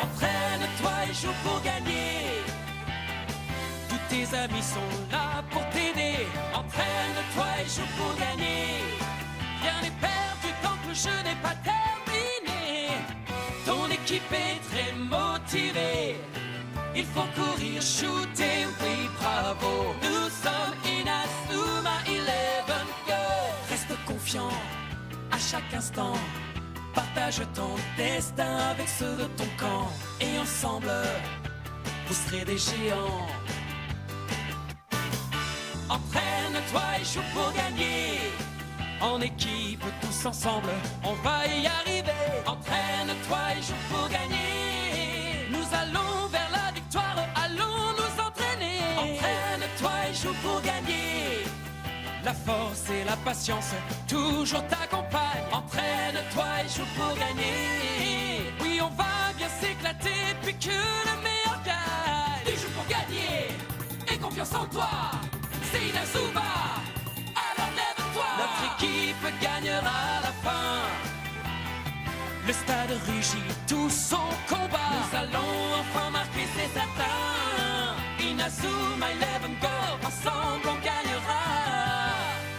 Entraîne-toi et joue pour gagner. Tous tes amis sont là pour t'aider. Entraîne-toi et joue pour gagner. Rien n'est perdu tant que le jeu n'est pas terminé. Ton équipe est très motivée. Il faut courir, shooter, oui bravo. Nous sommes Inazuma 11 Go. Reste confiant à chaque instant. Partage ton destin avec ceux de ton camp. Et ensemble, vous serez des géants. Entraîne-toi et joue pour gagner. En équipe, tous ensemble, on va y arriver. Entraîne-toi et joue pour gagner. Nous allons vers la victoire, allons nous entraîner. Entraîne-toi et joue pour gagner. La force et la patience toujours t'accompagnent. Entraîne-toi et joue pour gagner. Oui, on va bien s'éclater, puis que le meilleur gagne. Tu joues pour gagner, et confiance en toi. C'est Inazuma, alors lève-toi. Notre équipe gagnera à la fin. Le stade rugit tout son combat. Nous allons enfin marquer, c'est certain. Inazuma 11 Go, ensemble on gagnera.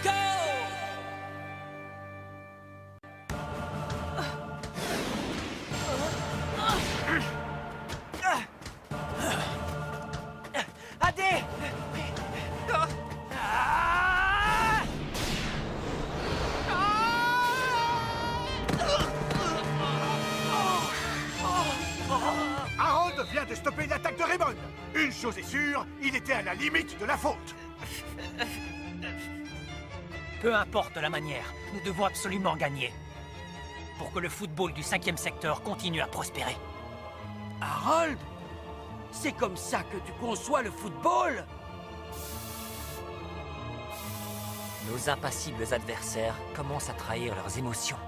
Go! Adé! Harold vient de stopper l'attaque de Raymond. Une chose est sûre, il était à la limite de la faute. Peu importe la manière, nous devons absolument gagner. Pour que le football du 5e secteur continue à prospérer. Harold? C'est comme ça que tu conçois le football? Nos impassibles adversaires commencent à trahir leurs émotions.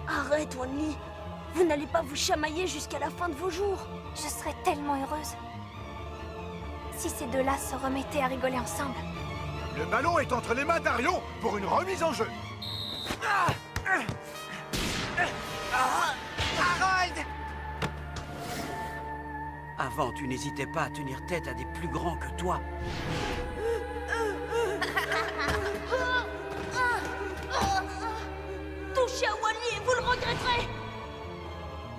Arrête, Wanli. Vous n'allez pas vous chamailler jusqu'à la fin de vos jours. Je serais tellement heureuse si ces deux-là se remettaient à rigoler ensemble. Le ballon est entre les mains d'Arion pour une remise en jeu. Harold! Avant, tu n'hésitais pas à tenir tête à des plus grands que toi. Touchez à Wanli et vous le regretterez.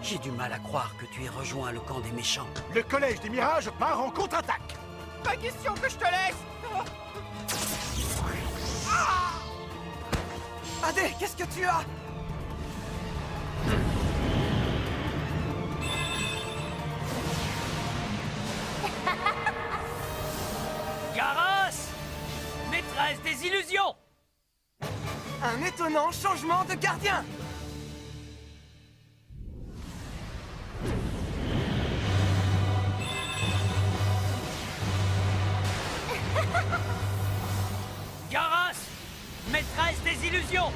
J'ai du mal à croire que tu aies rejoint le camp des méchants. Le collège des mirages part en contre-attaque. Pas question que je te laisse. Adé, qu'est-ce que tu as? Garros, maîtresse des illusions. Un étonnant changement de gardien. Garros, maîtresse des illusions.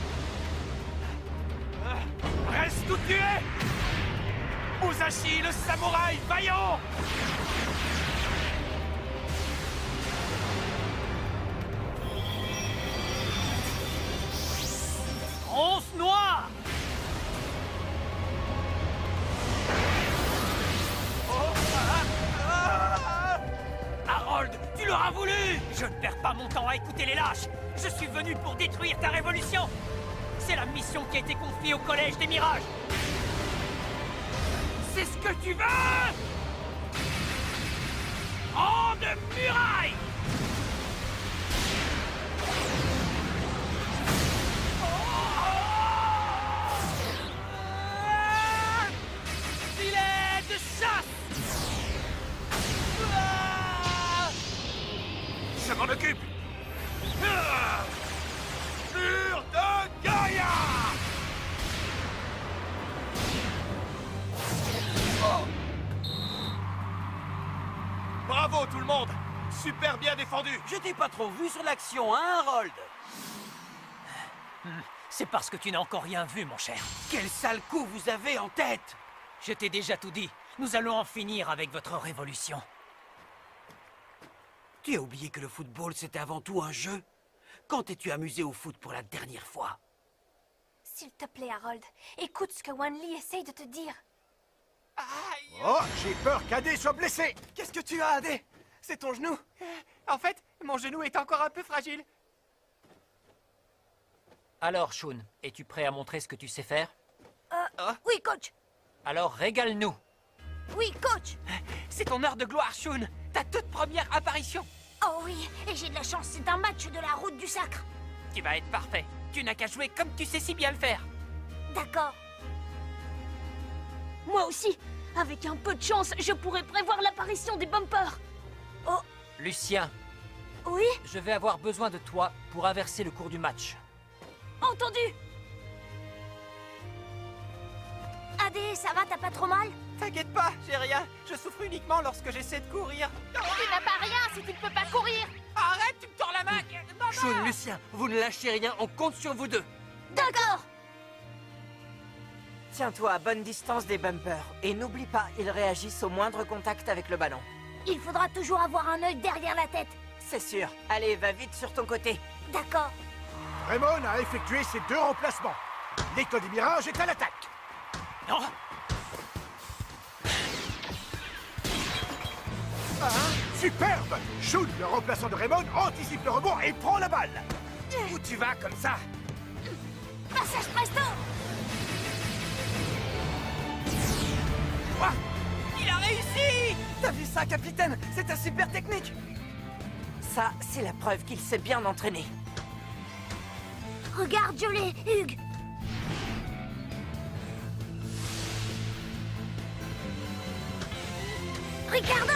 Reste tout tué. Musashi, le samouraï vaillant. Ronce noire. Harold, tu l'auras voulu. Je ne perds pas mon temps à écouter les lâches. Je suis venu pour détruire ta révolution. C'est la mission qui a été confiée au Collège des Mirages. C'est ce que tu veux. En de muraille. Filet de chasse. Je m'en occupe. Mur de Gaïa. Bravo tout le monde. Super bien défendu. Je t'ai pas trop vu sur l'action, hein, Harold? C'est parce que tu n'as encore rien vu, mon cher. Quel sale coup vous avez en tête! Je t'ai déjà tout dit. Nous allons en finir avec votre révolution. Tu as oublié que le football, c'était avant tout un jeu? Quand t'es-tu amusé au foot pour la dernière fois? S'il te plaît, Harold, écoute ce que Wanli essaye de te dire. J'ai peur qu'Adé soit blessé. Qu'est-ce que tu as, Adé? C'est ton genou? En fait, mon genou est encore un peu fragile. Alors, Shun, es-tu prêt à montrer ce que tu sais faire? Oui, coach. Alors, régale-nous. Oui, coach. C'est ton heure de gloire, Shun. Ta toute première apparition. Oh oui, et j'ai de la chance, c'est un match de la route du sacre. Qui va être parfait. Tu n'as qu'à jouer comme tu sais si bien le faire. D'accord. Moi aussi. Avec un peu de chance, je pourrais prévoir l'apparition des bumpers. Oh, Lucien, oui, je vais avoir besoin de toi pour inverser le cours du match. entendu. Adé, ça va, t'as pas trop mal? T'inquiète pas, j'ai rien. Je souffre uniquement lorsque j'essaie de courir. Tu n'as pas rien si tu ne peux pas courir. Arrête, tu me tords la main. Maman! Shun, Lucien, vous ne lâchez rien, on compte sur vous deux. D'accord. Tiens-toi à bonne distance des bumpers. Et n'oublie pas, ils réagissent au moindre contact avec le ballon. Il faudra toujours avoir un œil derrière la tête. C'est sûr. Allez, va vite sur ton côté. D'accord. Raymond a effectué ses 2 remplacements. L'école des mirages est à l'attaque. Non! Superbe. Shun, le remplaçant de Raymond, anticipe le rebond et prend la balle. Où tu vas comme ça? Passage presto. Il a réussi! T'as vu ça, capitaine? C'est ta super technique! Ça, c'est la preuve qu'il s'est bien entraîné. Regarde, je l'ai, Hugues. Ricardo.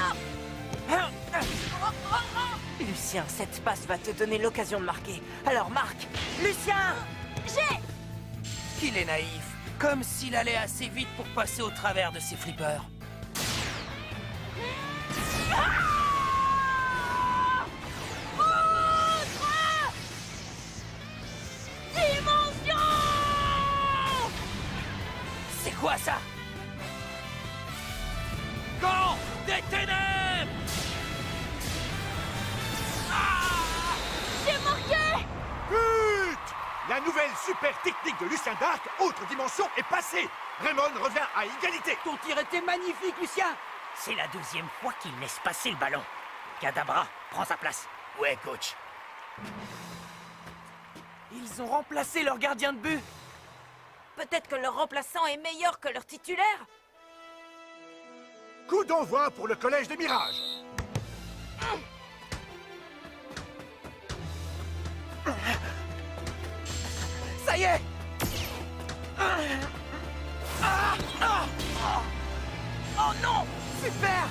Lucien, cette passe va te donner l'occasion de marquer. Alors marque! Lucien! J'ai. Qu'il est naïf. Comme s'il allait assez vite pour passer au travers de ses flippers. C'est quoi ça? Camp des ténèbres! J'ai marqué. But! La nouvelle super technique de Lucien d'Arc, autre dimension, est passée. Raymond revient à égalité. Ton tir était magnifique, Lucien. C'est la 2e fois qu'il laisse passer le ballon. Kadabra, prends sa place. Ouais, coach. Ils ont remplacé leur gardien de but. Peut-être que leur remplaçant est meilleur que leur titulaire? Coup d'envoi pour le Collège des Mirages. Ça y est! Oh non! Super!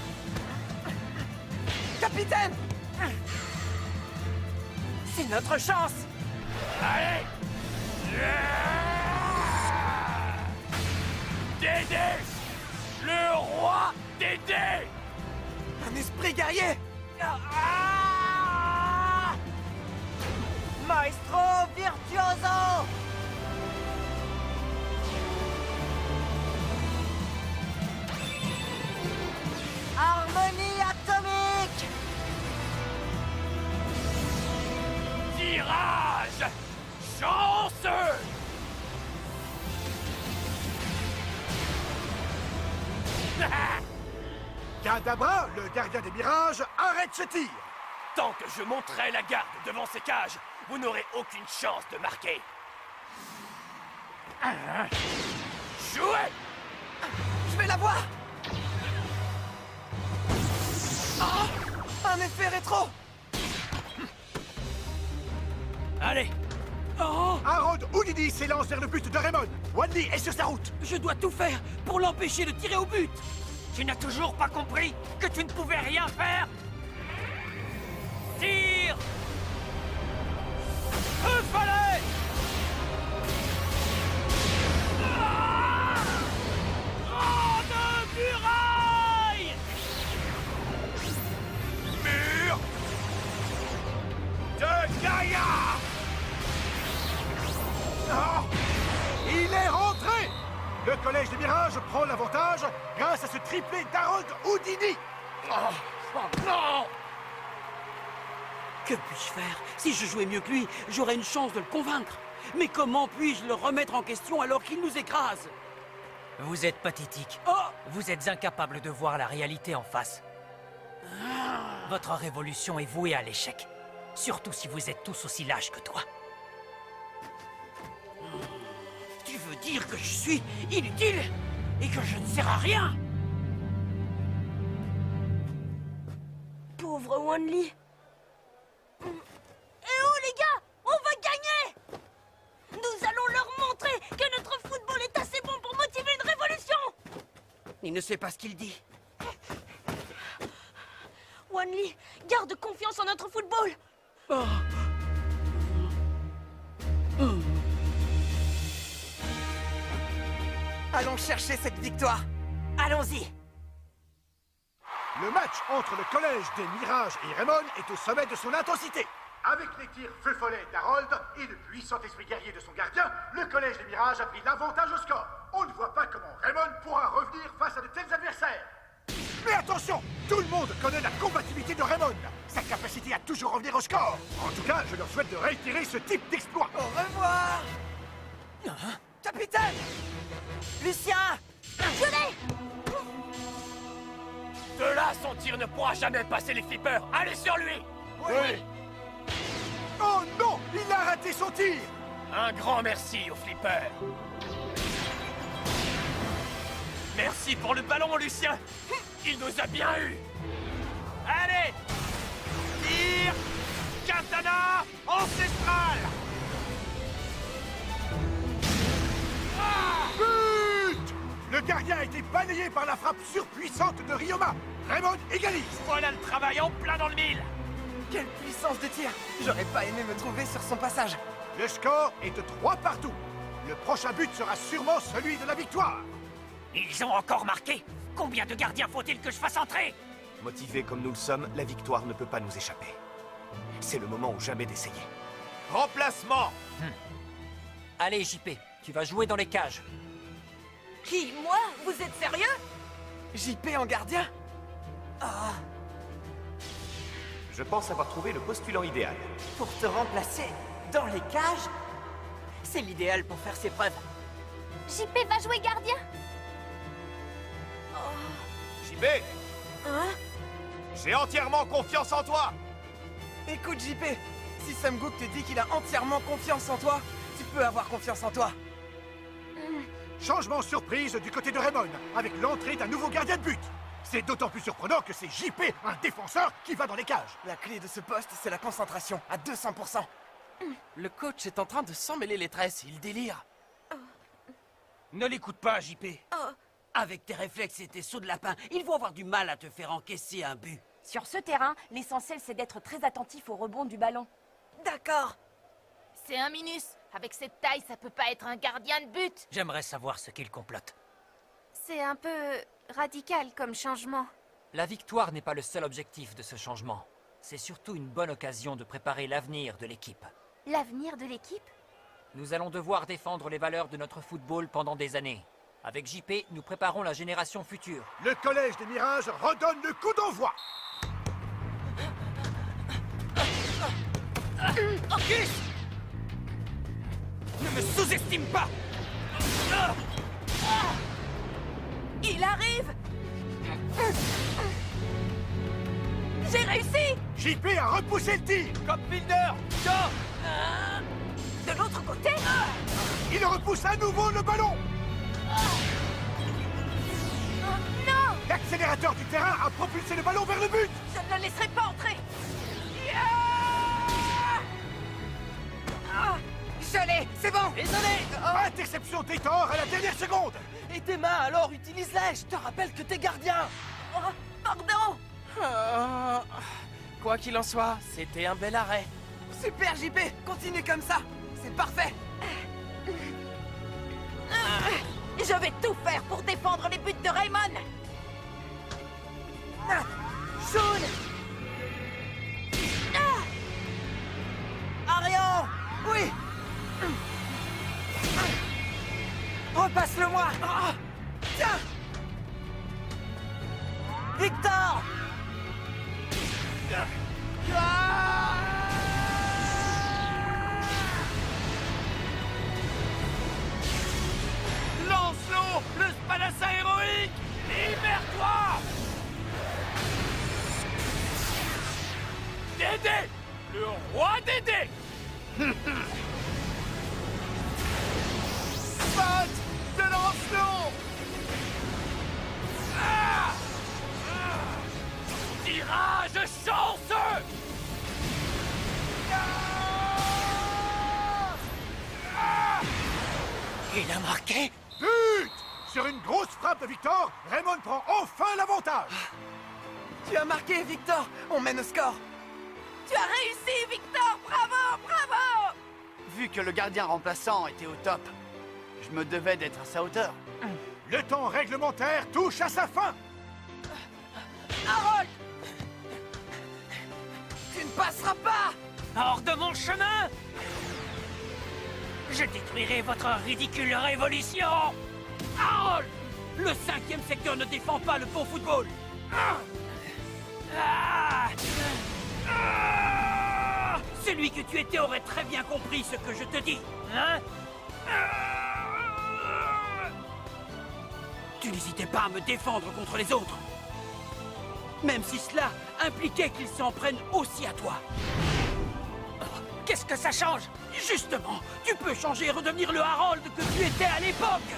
Capitaine! C'est notre chance! Allez! Dédé! Le roi Dédé! Un esprit guerrier! Maestro virtuoso! Harmonie atomique! Tirage! Chanceux! Kadabra, le gardien des mirages, arrête ce tir. Tant que je monterai la garde devant ces cages, vous n'aurez aucune chance de marquer. Jouez! Je vais la voir! Un effet rétro! Allez! Harold Houdini s'élance vers le but de Raymond. Wadley est sur sa route. Je dois tout faire pour l'empêcher de tirer au but. Tu n'as toujours pas compris que tu ne pouvais rien faire? Tire! Feu follet! Grande muraille! Mur de Gaïa! Oh, il est rentré. Le Collège des Mirages prend l'avantage grâce à ce triplé d'Harold Houdini. Non! Que puis-je faire? Si je jouais mieux que lui, j'aurais une chance de le convaincre. Mais comment puis-je le remettre en question alors qu'il nous écrase? Vous êtes pathétique. Vous êtes incapable de voir la réalité en face. Votre révolution est vouée à l'échec. Surtout si vous êtes tous aussi lâches que toi. Tu veux dire que je suis inutile et que je ne sers à rien? Pauvre Wanli. Eh oh les gars, on va gagner! Nous allons leur montrer que notre football est assez bon pour motiver une révolution! Il ne sait pas ce qu'il dit. Wanli, garde confiance en notre football! Allons chercher cette victoire. Allons-y. Le match entre le collège des Mirages et Raymond est au sommet de son intensité. Avec les tirs feu follet d'Harold et le puissant esprit guerrier de son gardien, le collège des Mirages a pris l'avantage au score. On ne voit pas comment Raymond pourra revenir face à de tels adversaires. Mais attention, tout le monde connaît la combativité de Raymond, sa capacité à toujours revenir au score. En tout cas, je leur souhaite de réitérer ce type d'exploit. Au revoir. Capitaine Lucien. Je l'ai! De là, son tir ne pourra jamais passer les flippers. Allez sur lui! Oui. Oh non, il a raté son tir. Un grand merci aux flippers. Merci pour le ballon, Lucien. Il nous a bien eu. Allez! Tir! Katana ancestral! But! Le gardien a été balayé par la frappe surpuissante de Ryoma. Raymond égalise. Voilà le travail en plein dans le mille. Quelle puissance de tir. J'aurais pas aimé me trouver sur son passage. Le score est de 3 partout. Le prochain but sera sûrement celui de la victoire. Ils ont encore marqué. Combien de gardiens faut-il que je fasse entrer? Motivés comme nous le sommes, la victoire ne peut pas nous échapper. C'est le moment ou jamais d'essayer. Remplacement. Allez, JP, tu vas jouer dans les cages. Qui, moi? Vous êtes sérieux? JP en gardien? Je pense avoir trouvé le postulant idéal. Pour te remplacer dans les cages? C'est l'idéal pour faire ses preuves. JP va jouer gardien. JP, Hein? j'ai entièrement confiance en toi. Écoute JP, si Sam Gook te dit qu'il a entièrement confiance en toi, tu peux avoir confiance en toi. Changement surprise du côté de Raymond, avec l'entrée d'un nouveau gardien de but. C'est d'autant plus surprenant que c'est JP, un défenseur, qui va dans les cages. La clé de ce poste, c'est la concentration, à 200%. Le coach est en train de s'emmêler les tresses, il délire. Ne l'écoute pas, JP. Avec tes réflexes et tes sauts de lapin, ils vont avoir du mal à te faire encaisser un but. Sur ce terrain, l'essentiel c'est d'être très attentif au rebond du ballon. D'accord. C'est un minus. Avec cette taille, ça peut pas être un gardien de but. J'aimerais savoir ce qu'il complote. C'est un peu radical comme changement. La victoire n'est pas le seul objectif de ce changement. C'est surtout une bonne occasion de préparer l'avenir de l'équipe. L'avenir de l'équipe? Nous allons devoir défendre les valeurs de notre football pendant des années. Avec JP, nous préparons la génération future. Le collège des Mirages redonne le coup d'envoi. Orcus! Ne me sous-estime pas! Il arrive! J'ai réussi! JP a repoussé le tir. Cop Builder, go! De l'autre côté? Il repousse à nouveau le ballon. Non! L'accélérateur du terrain a propulsé le ballon vers le but. Je ne le laisserai pas entrer! Je l'ai! C'est bon! Désolé. Interception d'Hector à la dernière seconde. Et tes mains, alors, utilise-les! Je te rappelle que t'es gardien! Pardon! Quoi qu'il en soit, c'était un bel arrêt. Super, JP! Continue comme ça! C'est parfait! Je vais tout faire pour défendre les buts de Raymond! Jaune! Arion! Oui! Repasse-le-moi! Tiens! Victor! Lance-l'eau, le dés! Le roi des dés! Bat de Lancelot! Tirage chanceux! Il a marqué? But! Sur une grosse frappe de Victor, Raymond prend enfin l'avantage! Tu as marqué, Victor. On mène au score. Tu as réussi, Victor! Bravo, bravo! Vu que le gardien remplaçant était au top, je me devais d'être à sa hauteur. Le temps réglementaire touche à sa fin! Harold! Tu ne passeras pas. Hors de mon chemin! Je détruirai votre ridicule révolution! Harold! Le 5e secteur ne défend pas le bon football! Celui que tu étais aurait très bien compris ce que je te dis. Hein? Tu n'hésitais pas à me défendre contre les autres. Même si cela impliquait qu'ils s'en prennent aussi à toi. Qu'est-ce que ça change? Justement, tu peux changer et redevenir le Harold que tu étais à l'époque.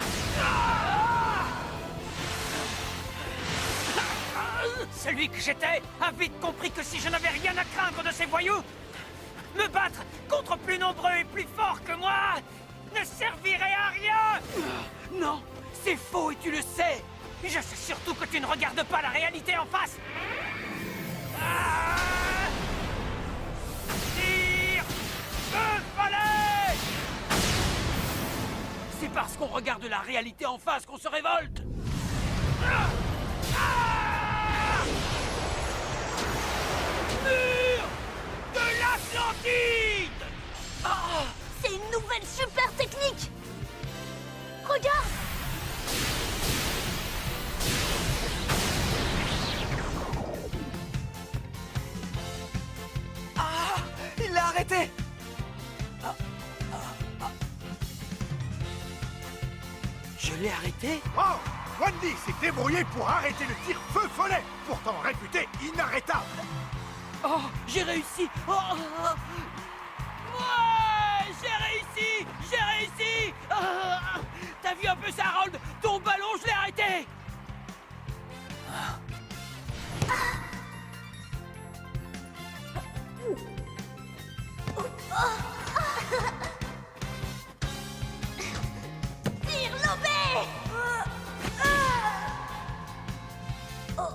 Celui que j'étais a vite compris que si je n'avais rien à craindre de ces voyous, me battre contre plus nombreux et plus forts que moi ne servirait à rien! Non, c'est faux et tu le sais. Je sais surtout que tu ne regardes pas la réalité en face! Tire! Feu follet! C'est parce qu'on regarde la réalité en face qu'on se révolte. Mur de l'Atlantide! C'est une nouvelle super technique! Regarde! Ah, il l'a arrêté. Je l'ai arrêté? Oh! Wendy s'est débrouillé pour arrêter le tir feu follet, pourtant réputé inarrêtable. Oh, j'ai réussi! Oh, ouais, j'ai réussi! J'ai réussi! T'as vu un peu ça, Harold? Ton ballon, je l'ai arrêté! Tire lobé! Oh,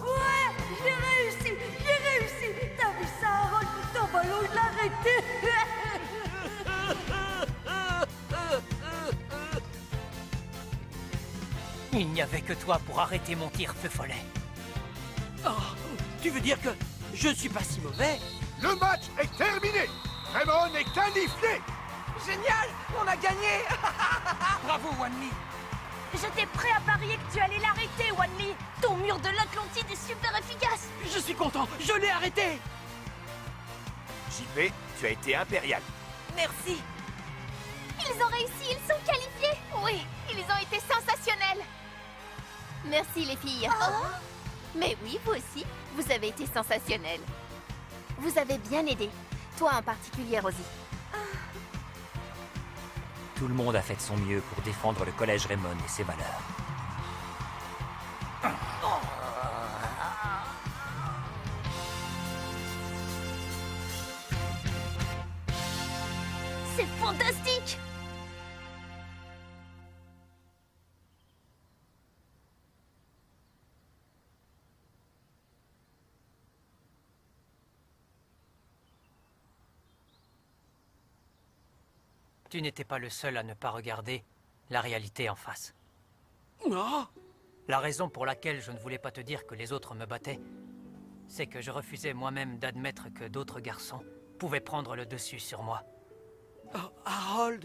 ouais! J'ai réussi! J'ai réussi! T'as vu ça, Harold? Ton ballon, je l'ai arrêté! Il n'y avait que toi pour arrêter mon tir feu follet. Oh, tu veux dire que je ne suis pas si mauvais? Le match est terminé! Raymond est qualifié! Génial. On a gagné. Bravo, Wanmi! J'étais prêt à parier que tu allais l'arrêter, Wanmi. Ton mur de l'Atlantide est super efficace. Je suis content! Je l'ai arrêté! JP, tu as été impérial. Merci. Ils ont réussi, ils sont qualifiés. Oui, ils ont été sensationnels. Merci les filles. Mais oui, vous aussi, vous avez été sensationnels. Vous avez bien aidé. Toi en particulier, Rosie. Tout le monde a fait de son mieux pour défendre le collège Raymond et ses valeurs. C'est fantastique! Tu n'étais pas le seul à ne pas regarder la réalité en face. Oh, La raison pour laquelle je ne voulais pas te dire que les autres me battaient, c'est que je refusais moi-même d'admettre que d'autres garçons pouvaient prendre le dessus sur moi. Harold!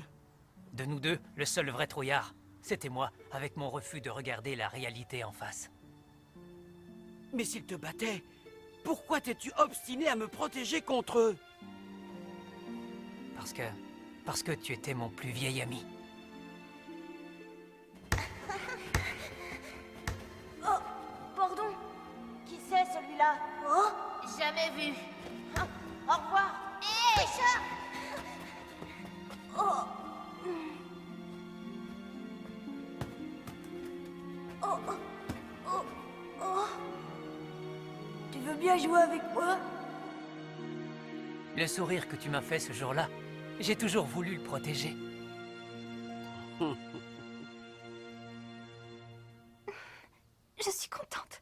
De nous deux, le seul vrai trouillard, c'était moi, avec mon refus de regarder la réalité en face. Mais s'ils te battaient, pourquoi t'es-tu obstiné à me protéger contre eux? Parce que tu étais mon plus vieil ami. Oh, pardon. Qui c'est celui-là? Oh, Jamais vu. Oh, oh, oh, oh. Tu veux bien jouer avec moi? Le sourire que tu m'as fait ce jour-là, j'ai toujours voulu le protéger. Je suis contente.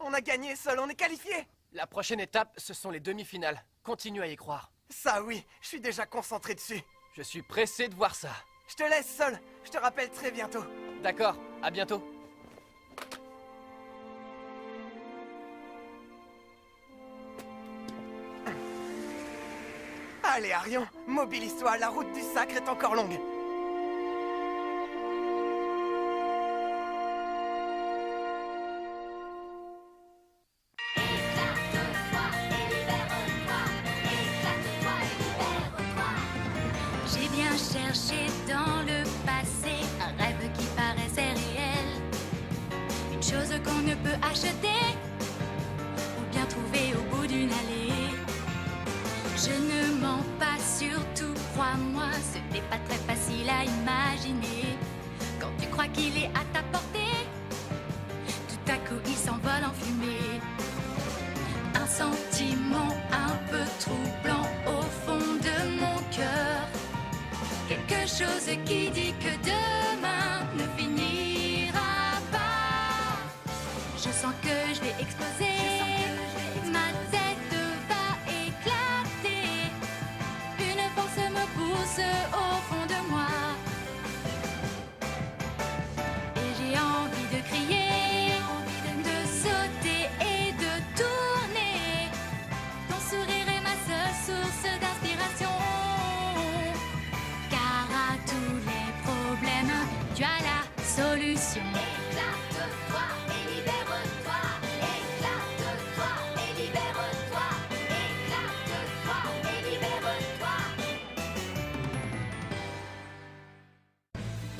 On a gagné, Sol, on est qualifié. La prochaine étape, ce sont les demi-finales. Continue à y croire. Ça oui, je suis déjà concentré dessus. Je suis pressé de voir ça. Je te laisse, Sol. Je te rappelle très bientôt. D'accord, à bientôt. Allez, Arion, mobilise-toi, la route du sacre est encore longue. J'ai bien cherché dans le passé un rêve qui paraissait réel. Une chose qu'on ne peut acheter ou bien trouver au bout d'une allée. Je ne mens pas, surtout crois-moi, ce n'est pas très facile à imaginer. Quand tu crois qu'il est à ta portée, tout à coup il s'envole en fumée. Un sentiment un peu troublant au fond de mon cœur. Quelque chose qui dit que demain ne finira pas. Je sens que je vais exploser. Ma tête va éclater. Une force me pousse au fond de moi. Et j'ai envie de crier, de sauter et de tourner. Ton sourire est ma seule source d'inspiration. Car à tous les problèmes, tu as la solution. Éclate-toi et libère-toi. Éclate-toi et libère-toi. Éclate-toi et libère-toi.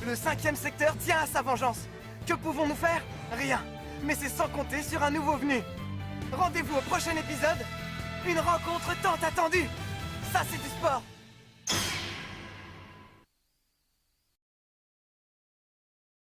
Le 5e secteur tient à sa vengeance. Que pouvons-nous faire? Rien. Mais c'est sans compter sur un nouveau venu. Rendez-vous au prochain épisode. Une rencontre tant attendue. Ça, c'est du sport.